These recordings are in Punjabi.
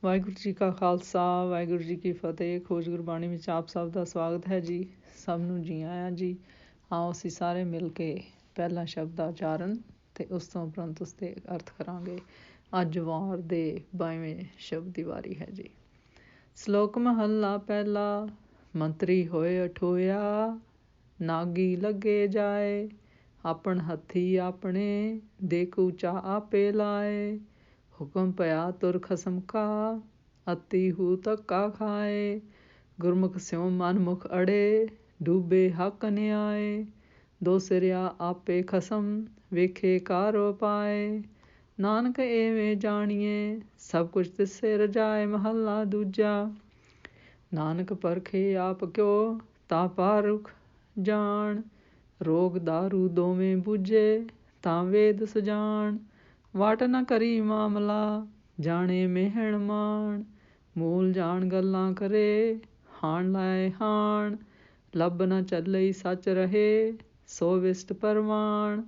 ਵਾਹਿਗੁਰੂ ਜੀ ਕਾ ਖਾਲਸਾ, ਵਾਹਿਗੁਰੂ ਜੀ ਕੀ ਫਤਿਹ। ਖੋਜ ਗੁਰਬਾਣੀ ਵਿੱਚ ਆਪ ਸਭ ਦਾ ਸਵਾਗਤ ਹੈ ਜੀ। ਸਭ ਨੂੰ ਜੀ ਆਇਆਂ ਜੀ। ਆਓ ਅਸੀਂ ਸਾਰੇ ਮਿਲ ਕੇ ਪਹਿਲਾ ਸ਼ਬਦ ਦਾ ਉਚਾਰਨ ਅਤੇ ਉਸ ਤੋਂ ਉਪਰੰਤ ਉਸ ਦੇ ਅਰਥ ਕਰਾਂਗੇ। ਅੱਜ ਵਾਰ ਦੇ 22ਵੇਂ ਸ਼ਬਦ ਦੀ ਵਾਰੀ ਹੈ ਜੀ। ਸ਼ਲੋਕ ਮਹੱਲਾ ਪਹਿਲਾ। ਮੰਤਰੀ ਹੋਏ ਅਠੋਇਆ, ਨਾਗੀ ਲੱਗੇ ਜਾਏ। ਆਪਣ ਹੱਥੀ ਆਪਣੇ, ਦੇਖੂ ਚਾ ਆਪੇ ਲਾਏ। ਹੁਕਮ ਪਿਆ ਤੁਰ ਖਸਮ ਕਾ, ਅਤੀ ਹੂ ਧੱਕਾ ਖਾਏ। ਗੁਰਮੁਖ ਸਿਉ ਮਨ ਮੁਖ ਅੜੇ, ਡੂਬੇ ਹੱਕ ਨਿਆਏ। ਦੋ ਸਿਰਿਆ ਆਪੇ ਖਸਮ, ਵੇਖੇ ਕਾਰੋ ਪਾਏ। ਨਾਨਕ ਏਵੇਂ ਜਾਣੀਏ, ਸਭ ਕੁਛ ਤਿਸੇ ਰਜਾਏ। ਮਹੱਲਾ ਦੂਜਾ। ਨਾਨਕ ਪਰਖੇ ਆਪ ਕਿਉ, ਤਾਂ ਪਾਰਖ ਜਾਣ। ਰੋਗ ਦਾਰੂ ਦੋਵੇਂ ਬੁਝੇ, ਤਾਂ ਵੇਦ ਸੁਜਾਨ। ਵਟ ਨ ਕਰੀ ਮਾਮਲਾ, ਜਾਣੇ ਮਿਹਣ ਮਾਣ। ਮੂਲ ਜਾਣ ਗੱਲਾਂ ਕਰੇ, ਹਾਣ ਲਾਏ ਹਾਣ। ਲੱਭ ਨ ਚੱਲਈ ਸੱਚ ਰਹੇ, ਸੋ ਵਿਸਟ ਪਰਵਾਣ।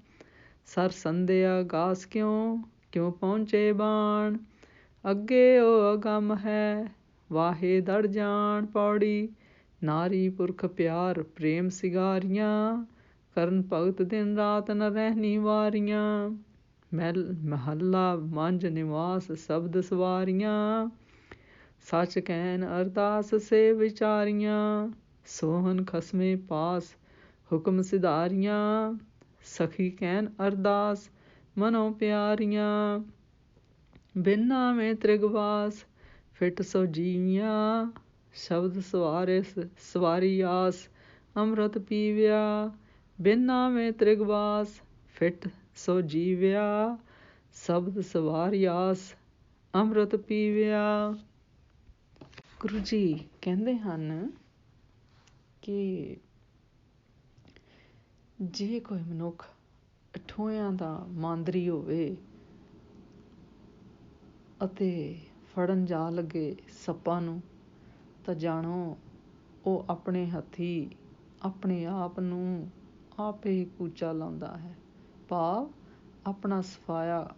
ਸਰ ਸੰਧਿਆ ਗਾਸ ਕਿਉ, ਕਿਉ ਪਹੁੰਚੇ ਬਾਣ। ਅੱਗੇ ਉਹ ਅਗੰਮ ਹੈ, ਵਾਹੇ ਦੜ ਜਾਣ। ਪੌੜੀ। ਨਾਰੀ ਪੁਰਖ ਪਿਆਰ ਪ੍ਰੇਮ ਸਿਗਾਰੀਆਂ, ਕਰਨ ਭਗਤ ਦਿਨ ਰਾਤ ਨ ਰਹਿਣੀ ਵਾਰੀਆਂ। ਮਹੱਲਾ ਮੰਝ ਨਿਵਾਸ ਸ਼ਬਦ ਸਵਾਰੀਆਂ, ਸੱਚ ਕਹਿਣ ਅਰਦਾਸ ਸੇ ਵਿਚਾਰੀਆਂ। ਸੋਹਨ ਖਸਮੇ ਪਾਸ ਹੁਕਮ ਸਿਧਾਰੀਆਂ, ਸਖੀ ਕਹਿਣ ਅਰਦਾਸ ਮਨੋ ਪਿਆਰੀਆਂ। ਬਿਨ ਨਾਵੇਂ ਤ੍ਰਿਗਵਾਸ, ਫਿਟ ਸੋ ਜੀਵਿਆ। ਸ਼ਬਦ ਸਵਾਰੀ ਆਸ, ਅੰਮ੍ਰਿਤ ਪੀਵਿਆ। ਬਿਨ ਨਾਵੇਂ ਤ੍ਰਿਗਵਾਸ, ਫਿਟ ਸੋ ਜੀਵਿਆ। ਸ਼ਬਦ ਸਵਾਰੀ ਆਸ, ਅੰਮ੍ਰਿਤ ਪੀਵਿਆ। ਗੁਰੂ ਜੀ ਕਹਿੰਦੇ ਹਨ ਕਿ ਜੇ ਕੋਈ ਮਨੁੱਖ ਅਠੋਇਆਂ ਦਾ ਮਾਂਦਰੀ ਹੋਵੇ ਅਤੇ ਫੜਨ ਜਾ ਲੱਗੇ ਸੱਪਾਂ ਨੂੰ, ਤਾਂ ਜਾਣੋ ਉਹ ਆਪਣੇ ਹੱਥੀਂ ਆਪਣੇ ਆਪ ਨੂੰ ਆਪੇ ਹੀ ਕੂਚਾ ਲਾਉਂਦਾ ਹੈ, ਭਾਵ ਆਪਣਾ ਸਫਾਇਆ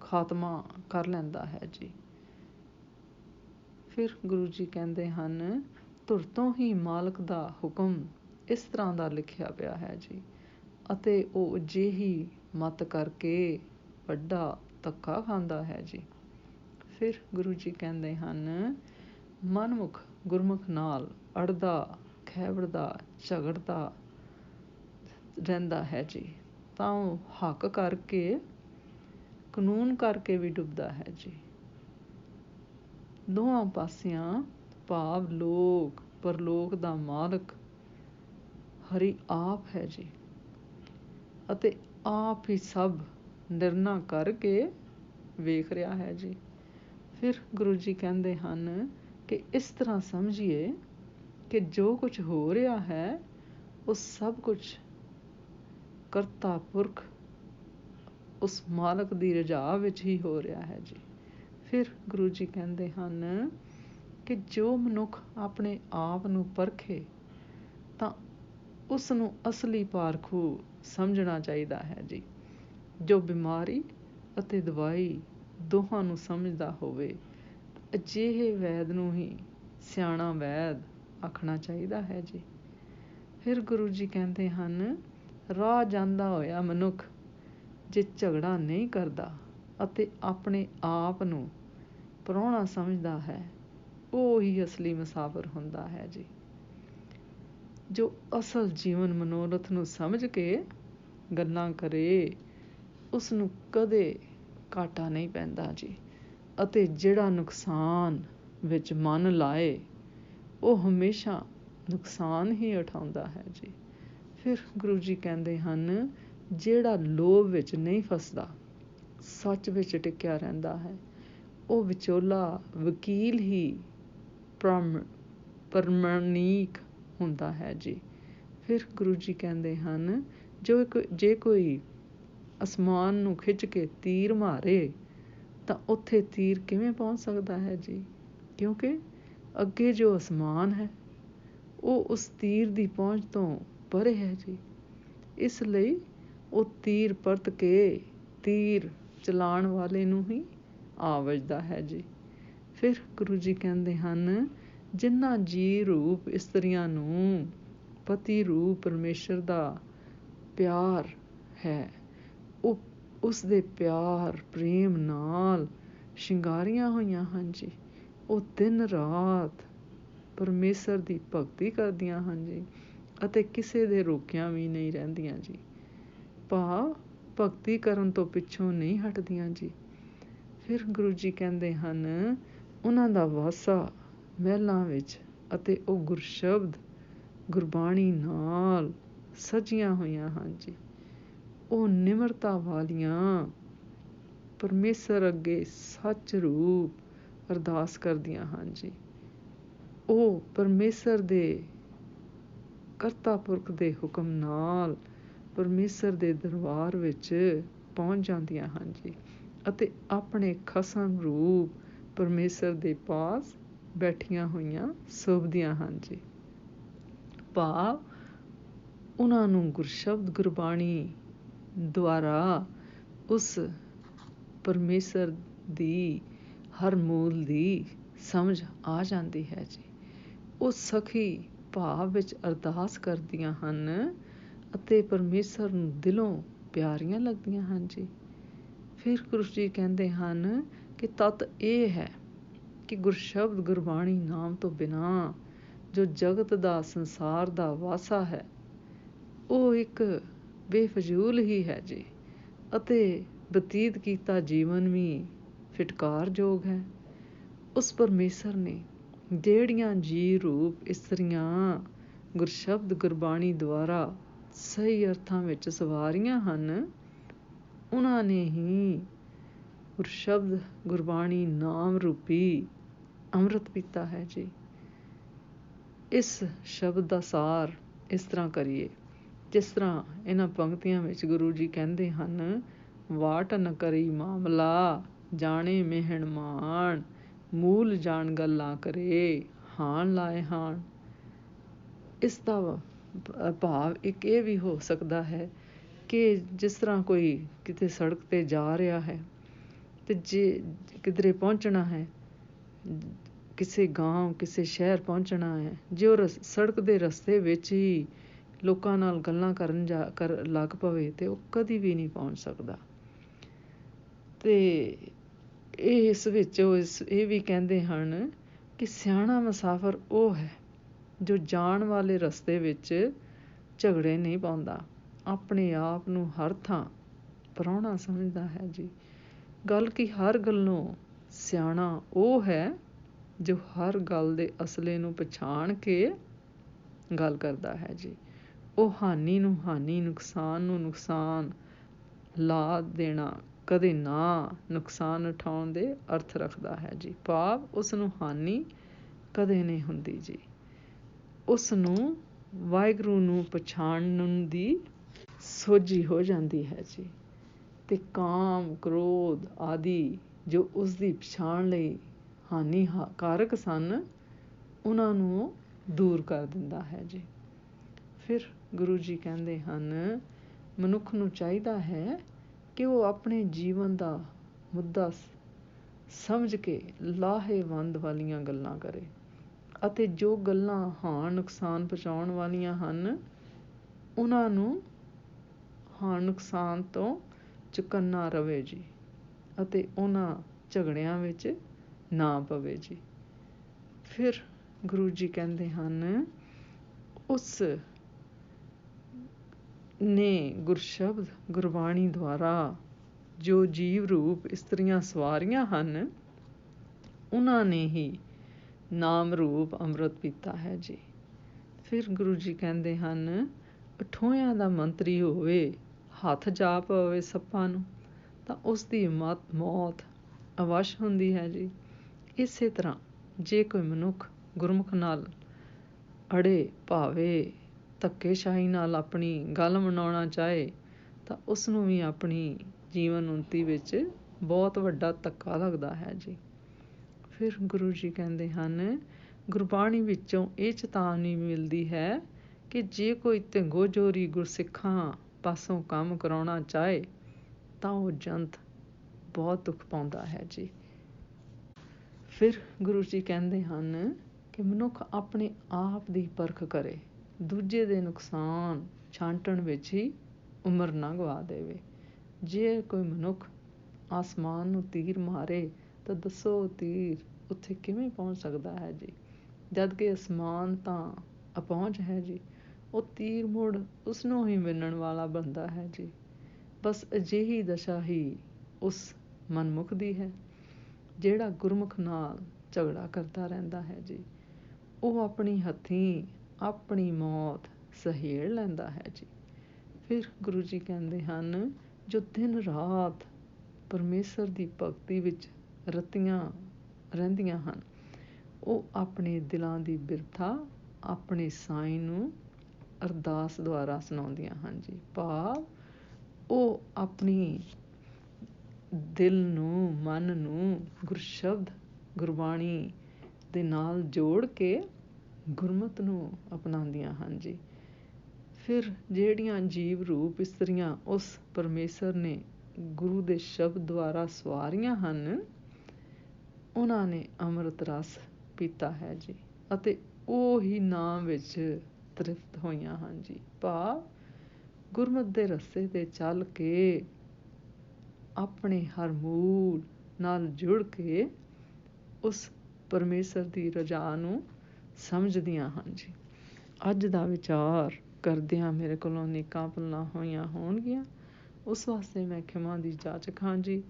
ਖਾਤਮਾ ਕਰ ਲੈਂਦਾ ਹੈ ਜੀ। ਫਿਰ ਗੁਰੂ ਜੀ ਕਹਿੰਦੇ ਹਨ, ਧੁਰ ਤੋਂ ਹੀ ਮਾਲਕ ਦਾ ਹੁਕਮ ਇਸ ਤਰ੍ਹਾਂ ਦਾ ਲਿਖਿਆ ਪਿਆ ਹੈ ਜੀ, ਅਤੇ ਉਹ ਅਜਿਹੀ ਮੱਤ ਕਰਕੇ ਵੱਡਾ ਧੱਕਾ ਖਾਂਦਾ ਹੈ ਜੀ। ਫਿਰ ਗੁਰੂ ਜੀ ਕਹਿੰਦੇ ਹਨ, ਮਨਮੁਖ ਗੁਰਮੁਖ ਨਾਲ ਅੜਦਾ ਖੈਬੜਦਾ ਝਗੜਦਾ ਰਹਿੰਦਾ ਹੈ ਜੀ, ਤਾਂ ਉਹ ਹੱਕ ਕਰਕੇ ਕਾਨੂੰਨ ਕਰਕੇ ਵੀ ਡੁੱਬਦਾ ਹੈ ਜੀ। ਦੋਹਾਂ ਪਾਸਿਆਂ ਭਾਵ ਲੋਕ ਪਰਲੋਕ ਦਾ ਮਾਲਕ ਹਰੀ ਆਪ ਹੈ ਜੀ, ਅਤੇ ਆਪ ਹੀ ਸਭ ਨਿਰਣਾ ਕਰਕੇ ਵੇਖ ਰਿਹਾ ਹੈ ਜੀ। ਫਿਰ ਗੁਰੂ ਜੀ ਕਹਿੰਦੇ ਹਨ ਕਿ ਇਸ ਤਰ੍ਹਾਂ ਸਮਝੀਏ ਕਿ ਜੋ ਕੁਛ ਹੋ ਰਿਹਾ ਹੈ ਉਹ ਸਭ ਕੁਛ ਕਰਤਾ ਪੁਰਖ ਉਸ ਮਾਲਕ ਦੀ ਰਜ਼ਾ ਵਿੱਚ ਹੀ ਹੋ ਰਿਹਾ ਹੈ ਜੀ। ਫਿਰ ਗੁਰੂ ਜੀ ਕਹਿੰਦੇ ਹਨ ਕਿ ਜੋ ਮਨੁੱਖ ਆਪਣੇ ਆਪ ਨੂੰ ਪਰਖੇ ਤਾਂ ਉਸ ਨੂੰ ਅਸਲੀ ਪਾਰਖੂ ਸਮਝਣਾ ਚਾਹੀਦਾ ਹੈ ਜੀ। ਜੋ ਬਿਮਾਰੀ ਅਤੇ ਦਵਾਈ ਦੋਹਾਂ ਨੂੰ ਸਮਝਦਾ ਹੋਵੇ, ਅਜਿਹੇ ਵੈਦ ਨੂੰ ਹੀ ਸਿਆਣਾ ਵੈਦ ਆਖਣਾ ਚਾਹੀਦਾ ਹੈ ਜੀ। ਫਿਰ ਗੁਰੂ ਜੀ ਕਹਿੰਦੇ ਹਨ, ਰਾਹ ਜਾਂਦਾ ਹੋਇਆ ਮਨੁੱਖ ਜੇ ਝਗੜਾ ਨਹੀਂ ਕਰਦਾ ਅਤੇ ਆਪਣੇ ਆਪ ਨੂੰ ਪ੍ਰਾਹੁਣਾ ਸਮਝਦਾ ਹੈ, ਉਹ ਹੀ ਅਸਲੀ ਮੁਸਾਫਿਰ ਹੁੰਦਾ ਹੈ ਜੀ। ਜੋ ਅਸਲ ਜੀਵਨ ਮਨੋਰਥ ਨੂੰ ਸਮਝ ਕੇ ਗੱਲਾਂ ਕਰੇ, ਉਸ ਨੂੰ ਕਦੇ ਘਾਟਾ ਨਹੀਂ ਪੈਂਦਾ ਜੀ, ਅਤੇ ਜਿਹੜਾ ਨੁਕਸਾਨ ਵਿੱਚ ਮਨ ਲਾਏ ਉਹ ਹਮੇਸ਼ਾ ਨੁਕਸਾਨ ਹੀ ਉਠਾਉਂਦਾ ਹੈ ਜੀ। ਫਿਰ ਗੁਰੂ ਜੀ ਕਹਿੰਦੇ ਹਨ, ਜਿਹੜਾ ਲੋਭ ਵਿੱਚ ਨਹੀਂ ਫਸਦਾ, ਸੱਚ ਵਿੱਚ ਟਿਕਿਆ ਰਹਿੰਦਾ ਹੈ, ਉਹ ਵਿਚੋਲਾ ਵਕੀਲ ਹੀ ਪ੍ਰਮਾਣਿਕ ਹੁੰਦਾ ਹੈ ਜੀ। ਫਿਰ ਗੁਰੂ ਜੀ ਕਹਿੰਦੇ ਹਨ, ਜੇ ਕੋਈ ਅਸਮਾਨ ਨੂੰ ਖਿੱਚ ਕੇ ਤੀਰ ਮਾਰੇ ਤਾਂ ਉੱਥੇ ਤੀਰ ਕਿਵੇਂ ਪਹੁੰਚ ਸਕਦਾ ਹੈ ਜੀ, ਕਿਉਂਕਿ ਅੱਗੇ ਜੋ ਅਸਮਾਨ ਹੈ ਉਹ ਉਸ ਤੀਰ ਦੀ ਪਹੁੰਚ ਤੋਂ ਪਰੇ ਹੈ ਜੀ। ਇਸ ਲਈ ਉਹ ਤੀਰ ਪਰਤ ਕੇ ਤੀਰ ਚਲਾਉਣ ਵਾਲੇ ਨੂੰ ਹੀ ਆ ਵੱਜਦਾ ਹੈ ਜੀ। ਫਿਰ ਗੁਰੂ ਜੀ ਕਹਿੰਦੇ ਹਨ, ਜਿਨ੍ਹਾਂ ਜੀ ਰੂਪ ਇਸਤਰੀਆਂ ਨੂੰ ਪਤੀ ਰੂਪ ਪਰਮੇਸ਼ਰ ਦਾ ਪਿਆਰ ਹੈ, ਉਹ ਉਸ ਦੇ ਪਿਆਰ ਪ੍ਰੇਮ ਨਾਲ ਸ਼ਿੰਗਾਰੀਆਂ ਹੋਈਆਂ ਹਨ ਜੀ। ਉਹ ਦਿਨ ਰਾਤ ਪਰਮੇਸ਼ਰ ਦੀ ਭਗਤੀ ਕਰਦੀਆਂ ਹਨ ਜੀ, ਅਤੇ ਕਿਸੇ ਦੇ ਰੋਕਿਆਂ ਵੀ ਨਹੀਂ ਰਹਿੰਦੀਆਂ ਜੀ। ਭਾਵ ਭਗਤੀ ਕਰਨ ਤੋਂ ਪਿੱਛੋਂ ਨਹੀਂ ਹਟਦੀਆਂ ਜੀ। ਫਿਰ ਗੁਰੂ ਜੀ ਕਹਿੰਦੇ ਹਨ, ਉਹਨਾਂ ਦਾ ਵਾਸਾ ਮਹਿਲਾਂ ਵਿੱਚ, ਅਤੇ ਉਹ ਗੁਰਸ਼ਬਦ ਗੁਰਬਾਣੀ ਨਾਲ ਸਜੀਆਂ ਹੋਈਆਂ ਹਨ ਜੀ। ਉਹ ਨਿਮਰਤਾ ਵਾਲੀਆਂ ਪਰਮੇਸ਼ਰ ਅੱਗੇ ਸੱਚ ਰੂਪ ਅਰਦਾਸ ਕਰਦੀਆਂ ਹਨ ਜੀ। ਉਹ ਪਰਮੇਸ਼ਰ ਦੇ ਕਰਤਾ ਪੁਰਖ ਦੇ ਹੁਕਮ ਨਾਲ ਪਰਮੇਸ਼ਰ ਦੇ ਦਰਬਾਰ ਵਿੱਚ ਪਹੁੰਚ ਜਾਂਦੀਆਂ ਹਨ ਜੀ, ਅਤੇ ਆਪਣੇ ਖਸਮ ਰੂਪ ਪਰਮੇਸ਼ਰ ਦੇ ਪਾਸ ਬੈਠੀਆਂ ਹੋਈਆਂ ਸੋਭਦੀਆਂ ਹਨ ਜੀ। ਭਾਵ ਉਹਨਾਂ ਨੂੰ ਗੁਰਸ਼ਬਦ ਗੁਰਬਾਣੀ ਦੁਆਰਾ ਉਸ ਪਰਮੇਸ਼ਰ ਦੀ ਹਰ ਮੂਲ ਦੀ ਸਮਝ ਆ ਜਾਂਦੀ ਹੈ ਜੀ। ਉਹ ਸਖੀ ਭਾਵ ਵਿੱਚ ਅਰਦਾਸ ਕਰਦੀਆਂ ਹਨ ਅਤੇ ਪਰਮੇਸ਼ਰ ਨੂੰ ਦਿਲੋਂ ਪਿਆਰੀਆਂ ਲੱਗਦੀਆਂ ਹਨ ਜੀ। ਫਿਰ ਗੁਰੂ ਜੀ ਕਹਿੰਦੇ ਹਨ ਕਿ ਤੱਤ ਇਹ ਹੈ ਕਿ ਗੁਰਸ਼ਬਦ ਗੁਰਬਾਣੀ ਨਾਮ ਤੋਂ ਬਿਨਾਂ ਜੋ ਜਗਤ ਦਾ ਸੰਸਾਰ ਦਾ ਵਾਸਾ ਹੈ, ਉਹ ਇੱਕ ਬੇਫਜ਼ੂਲ ਹੀ ਹੈ ਜੀ, ਅਤੇ ਬਤੀਤ ਕੀਤਾ ਜੀਵਨ ਵੀ ਫਿਟਕਾਰਯੋਗ ਹੈ। ਉਸ ਪਰਮੇਸ਼ਰ ਨੇ ਜਿਹੜੀਆਂ ਜੀ ਰੂਪ ਇਸਤਰੀਆਂ ਗੁਰਸ਼ਬਦ ਗੁਰਬਾਣੀ ਦੁਆਰਾ ਸਹੀ ਅਰਥਾਂ ਵਿੱਚ ਸਵਾਰੀਆਂ ਹਨ, ਉਹਨਾਂ ਨੇ ਹੀ ਗੁਰਸ਼ਬਦ ਗੁਰਬਾਣੀ ਨਾਮ ਰੂਪੀ ਅੰਮ੍ਰਿਤ ਪੀਤਾ ਹੈ ਜੀ। ਇਸ ਸ਼ਬਦ ਦਾ ਸਾਰ ਇਸ ਤਰ੍ਹਾਂ ਕਰੀਏ, ਜਿਸ ਤਰ੍ਹਾਂ ਇਹਨਾਂ ਪੰਕਤੀਆਂ ਵਿੱਚ ਗੁਰੂ ਜੀ ਕਹਿੰਦੇ ਹਨ, ਵਾਟ ਨ ਕਰੀ ਮਾਮਲਾ ਜਾਣੇ ਮਿਹਣ ਮਾਣ, ਮੂਲ ਜਾਣ ਗੱਲਾਂ ਕਰੇ ਹਾਣ ਲਾਏ ਹਾਣ। ਇਸ ਦਾ ਭਾਵ ਇੱਕ ਇਹ ਵੀ ਹੋ ਸਕਦਾ ਹੈ ਕਿ ਜਿਸ ਤਰ੍ਹਾਂ ਕੋਈ ਕਿਤੇ ਸੜਕ 'ਤੇ ਜਾ ਰਿਹਾ ਹੈ, ਅਤੇ ਜੇ ਕਿਧਰੇ ਪਹੁੰਚਣਾ ਹੈ, ਕਿਸੇ ਗਾਂਵ ਕਿਸੇ ਸ਼ਹਿਰ ਪਹੁੰਚਣਾ ਹੈ, ਜੇ ਉਹ ਸੜਕ ਦੇ ਰਸਤੇ ਵਿੱਚ ਹੀ ਲੋਕਾਂ ਨਾਲ ਗੱਲਾਂ ਕਰਨ ਲੱਗ ਪਵੇ ਤਾਂ ਉਹ ਕਦੀ ਵੀ ਨਹੀਂ ਪਹੁੰਚ ਸਕਦਾ। ਅਤੇ ਇਸ ਵਿੱਚ ਇਹ ਵੀ ਕਹਿੰਦੇ ਹਨ ਕਿ ਸਿਆਣਾ ਮੁਸਾਫਰ ਉਹ ਹੈ ਜੋ ਜਾਣ ਵਾਲੇ ਰਸਤੇ ਵਿੱਚ ਝਗੜੇ ਨਹੀਂ ਪਾਉਂਦਾ, ਆਪਣੇ ਆਪ ਨੂੰ ਹਰ ਥਾਂ ਪ੍ਰਾਹੁਣਾ ਸਮਝਦਾ ਹੈ ਜੀ। ਗੱਲ ਕੀ ਹਰ ਗੱਲੋਂ ਸਿਆਣਾ ਉਹ ਹੈ ਜੋ ਹਰ ਗੱਲ ਦੇ ਅਸਲੇ ਨੂੰ ਪਛਾਣ ਕੇ ਗੱਲ ਕਰਦਾ ਹੈ ਜੀ। ਉਹ ਹਾਨੀ ਨੂੰ ਹਾਨੀ, ਨੁਕਸਾਨ ਨੂੰ ਨੁਕਸਾਨ ਲਾ ਦੇਣਾ ਕਦੇ ਨਾ ਨੁਕਸਾਨ ਉਠਾਉਣ ਦੇ ਅਰਥ ਰੱਖਦਾ ਹੈ ਜੀ। ਭਾਵ ਉਸ ਨੂੰ ਹਾਨੀ ਕਦੇ ਨਹੀਂ ਹੁੰਦੀ ਜੀ। ਉਸ ਨੂੰ ਵਾਹਿਗੁਰੂ ਨੂੰ ਪਛਾਣਨ ਦੀ ਸੋਝੀ ਹੋ ਜਾਂਦੀ ਹੈ ਜੀ, ਅਤੇ ਕਾਮ ਕ੍ਰੋਧ ਆਦਿ ਜੋ ਉਸ ਦੀ ਪਛਾਣ ਲਈ ਹਾਨੀਕਾਰਕ ਸਨ, ਉਹਨਾਂ ਨੂੰ ਦੂਰ ਕਰ ਦਿੰਦਾ ਹੈ ਜੀ। ਫਿਰ ਗੁਰੂ ਜੀ ਕਹਿੰਦੇ ਹਨ, ਮਨੁੱਖ ਨੂੰ ਚਾਹੀਦਾ ਹੈ ਕਿ ਉਹ ਆਪਣੇ ਜੀਵਨ ਦਾ ਮੁੱਦਾ ਸਮਝ ਕੇ ਲਾਹੇਵੰਦ ਵਾਲੀਆਂ ਗੱਲਾਂ ਕਰੇ, ਅਤੇ ਜੋ ਗੱਲਾਂ ਹਾਨ ਨੁਕਸਾਨ ਪਹੁੰਚਾਉਣ ਵਾਲੀਆਂ ਹਨ, ਉਹਨਾਂ ਨੂੰ ਹਾਨ ਨੁਕਸਾਨ ਤੋਂ ਚੁਕੰਨਾ ਰਵੇ ਜੀ, ਅਤੇ ਉਹਨਾਂ ਝਗੜਿਆਂ ਵਿੱਚ ਨਾ ਪਵੇ ਜੀ। ਫਿਰ ਗੁਰੂ ਜੀ ਕਹਿੰਦੇ ਹਨ, ਉਸ ਨੇ ਗੁਰਸ਼ਬਦ ਗੁਰਬਾਣੀ ਦੁਆਰਾ ਜੋ ਜੀਵ ਰੂਪ ਇਸਤਰੀਆਂ ਸਵਾਰੀਆਂ ਹਨ, ਉਹਨਾਂ ਨੇ ਹੀ ਨਾਮ ਰੂਪ ਅੰਮ੍ਰਿਤ ਪੀਤਾ ਹੈ ਜੀ। ਫਿਰ ਗੁਰੂ ਜੀ ਕਹਿੰਦੇ ਹਨ, ਅਠੋਇਆਂ ਦਾ ਮੰਤਰੀ ਹੋਵੇ, ਹੱਥ ਜਾ ਪਵੇ ਸੱਪਾਂ ਨੂੰ, ਤਾਂ ਉਸ ਦੀ ਮੌਤ ਅਵੱਸ਼ ਹੁੰਦੀ ਹੈ ਜੀ। ਇਸੇ ਤਰ੍ਹਾਂ ਜੇ ਕੋਈ ਮਨੁੱਖ ਗੁਰਮੁਖ ਨਾਲ ਅੜੇ ਭਾਵੇਂ ਧੱਕੇਸ਼ਾਹੀ ਨਾਲ ਆਪਣੀ ਗੱਲ ਮਨਾਉਣਾ ਚਾਹੇ, ਤਾਂ ਉਸ ਨੂੰ ਵੀ ਆਪਣੀ ਜੀਵਨ ਉੱਨਤੀ ਵਿੱਚ ਬਹੁਤ ਵੱਡਾ ਧੱਕਾ ਲੱਗਦਾ ਹੈ ਜੀ। ਫਿਰ ਗੁਰੂ ਜੀ ਕਹਿੰਦੇ ਹਨ, ਗੁਰਬਾਣੀ ਵਿੱਚੋਂ ਇਹ ਚੇਤਾਵਨੀ ਮਿਲਦੀ ਹੈ ਕਿ ਜੇ ਕੋਈ ਧਿੰਗੋ ਜੋਰੀ ਗੁਰਸਿੱਖਾਂ ਪਾਸੋਂ ਕੰਮ ਕਰਾਉਣਾ ਚਾਹੇ, ਤਾਂ ਉਹ ਜੰਤ ਬਹੁਤ ਦੁੱਖ ਪਾਉਂਦਾ ਹੈ ਜੀ। ਫਿਰ ਗੁਰੂ ਜੀ ਕਹਿੰਦੇ ਹਨ ਕਿ ਮਨੁੱਖ ਆਪਣੇ ਆਪ ਦੀ ਪਰਖ ਕਰੇ, ਦੂਜੇ ਦੇ ਨੁਕਸਾਨ ਛਾਂਟਣ ਵਿੱਚ ਹੀ ਉਮਰ ਨਾ ਗਵਾ ਦੇਵੇ। ਜੇ ਕੋਈ ਮਨੁੱਖ ਆਸਮਾਨ ਨੂੰ ਤੀਰ ਮਾਰੇ ਤਾਂ ਦੱਸੋ ਉਹ ਤੀਰ ਉੱਥੇ ਕਿਵੇਂ ਪਹੁੰਚ ਸਕਦਾ ਹੈ ਜੀ, ਜਦ ਕਿ ਅਸਮਾਨ ਤਾਂ ਅਪਹੁੰਚ ਹੈ ਜੀ। ਉਹ ਤੀਰ ਮੁੜ ਉਸਨੂੰ ਹੀ ਮਿਲਣ ਵਾਲਾ ਬਣਦਾ ਹੈ ਜੀ। ਬਸ ਅਜਿਹੀ ਦਸ਼ਾ ਹੀ ਉਸ ਮਨਮੁਖ ਦੀ ਹੈ ਜਿਹੜਾ ਗੁਰਮੁਖ ਨਾਲ ਝਗੜਾ ਕਰਦਾ ਰਹਿੰਦਾ ਹੈ ਜੀ। ਉਹ ਆਪਣੀ ਹੱਥੀਂ ਆਪਣੀ ਮੌਤ ਸਹੇੜ ਲੈਂਦਾ ਹੈ ਜੀ। ਫਿਰ ਗੁਰੂ ਜੀ ਕਹਿੰਦੇ ਹਨ, ਜੋ ਦਿਨ ਰਾਤ ਪਰਮੇਸ਼ਰ ਦੀ ਭਗਤੀ ਵਿੱਚ ਰਤੀਆਂ ਰਹਿੰਦੀਆਂ ਹਨ, ਉਹ ਆਪਣੇ ਦਿਲਾਂ ਦੀ ਬਿਰਥਾ ਆਪਣੇ ਸਾਈਂ ਨੂੰ ਅਰਦਾਸ ਦੁਆਰਾ ਸੁਣਾਉਂਦੀਆਂ ਹਨ ਜੀ। ਭਾਵ ਉਹ ਆਪਣੀ ਦਿਲ ਨੂੰ, ਮਨ ਨੂੰ ਗੁਰਸ਼ਬਦ, ਗੁਰਬਾਣੀ ਦੇ ਨਾਲ ਜੋੜ ਕੇ ਗੁਰਮਤਿ ਨੂੰ ਅਪਣਾਉਂਦੀਆਂ ਹਨ ਜੀ। ਫਿਰ ਜਿਹੜੀਆਂ ਜੀਵ ਰੂਪ ਇਸਤਰੀਆਂ ਉਸ ਪਰਮੇਸ਼ਰ ਨੇ ਗੁਰੂ ਦੇ ਸ਼ਬਦ ਦੁਆਰਾ ਸਵਾਰੀਆਂ ਹਨ, ਉਹਨਾਂ ਨੇ ਅੰਮ੍ਰਿਤ ਰਸ ਪੀਤਾ ਹੈ ਜੀ, ਅਤੇ ਉਹ ਹੀ ਨਾਮ ਵਿੱਚ ਤ੍ਰਿਪਤ ਹੋਈਆਂ ਹਨ ਜੀ। ਭਾਵ ਗੁਰਮਤਿ ਦੇ ਰਸਤੇ 'ਤੇ ਚੱਲ ਕੇ ਆਪਣੇ ਹਰ ਮੂਲ ਨਾਲ ਜੁੜ ਕੇ ਉਸ ਪਰਮੇਸ਼ਰ ਦੀ ਰਜ਼ਾ ਨੂੰ ਸਮਝਦੀਆਂ ਹਨ ਜੀ। ਅੱਜ ਦਾ ਵਿਚਾਰ ਕਰਦਿਆਂ ਮੇਰੇ ਕੋਲੋਂ ਨੇਕਾਂ ਭੁੱਲਾਂ ਹੋਈਆਂ ਹੋਣਗੀਆਂ, ਉਸ ਵਾਸਤੇ ਮੈਂ ਖਿਮਾ ਦੀ ਜਾਚਕ ਹਾਂ ਜੀ।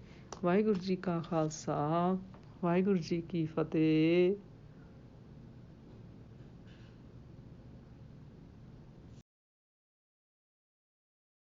ਵਾਹਿਗੁਰੂ ਜੀ ਕਾ ਖਾਲਸਾ, ਵਾਹਿਗੁਰੂ ਜੀ ਕੀ ਫਤਿਹ।